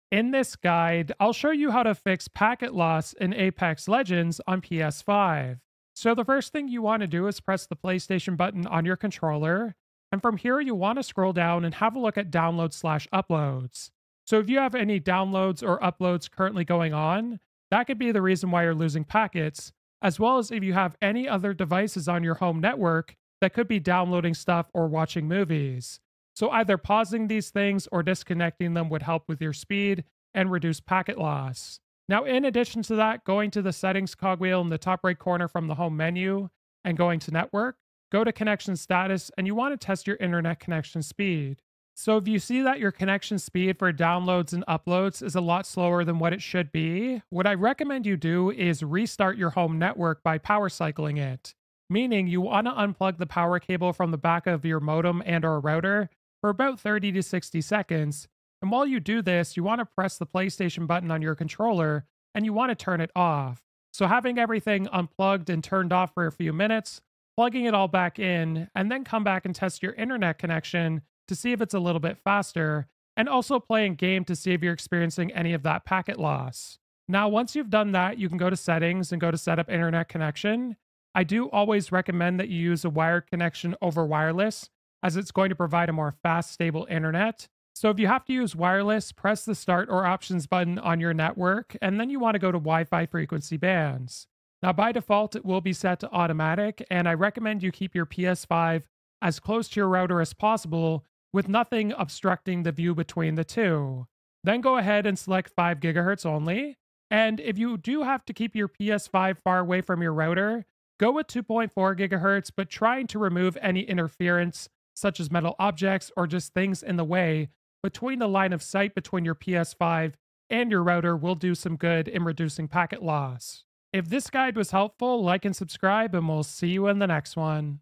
In this guide, I'll show you how to fix packet loss in Apex Legends on PS5. So, the first thing you want to do is press the PlayStation button on your controller. And from here, you want to scroll down and have a look at downloads/uploads. So, if you have any downloads or uploads currently going on, that could be the reason why you're losing packets, as well as if you have any other devices on your home network that could be downloading stuff or watching movies. So either pausing these things or disconnecting them would help with your speed and reduce packet loss. Now, in addition to that, going to the settings cogwheel in the top right corner from the home menu and going to network, go to connection status and you want to test your internet connection speed. So if you see that your connection speed for downloads and uploads is a lot slower than what it should be, what I recommend you do is restart your home network by power cycling it. Meaning you want to unplug the power cable from the back of your modem and or router for about 30 to 60 seconds. And while you do this, you want to press the PlayStation button on your controller and you want to turn it off. So having everything unplugged and turned off for a few minutes, plugging it all back in, and then come back and test your internet connection to see if it's a little bit faster, and also playing game to see if you're experiencing any of that packet loss. Now, once you've done that, you can go to settings and go to set up internet connection. I do always recommend that you use a wired connection over wireless, as it's going to provide a more fast, stable internet. So if you have to use wireless, press the start or options button on your network, and then you want to go to Wi-Fi frequency bands. Now, by default, it will be set to automatic, and I recommend you keep your PS5 as close to your router as possible with nothing obstructing the view between the two. Then go ahead and select 5 gigahertz only. And if you do have to keep your PS5 far away from your router, go with 2.4 gigahertz, but trying to remove any interference, such as metal objects or just things in the way between the line of sight between your PS5 and your router will do some good in reducing packet loss. If this guide was helpful, like and subscribe, and we'll see you in the next one.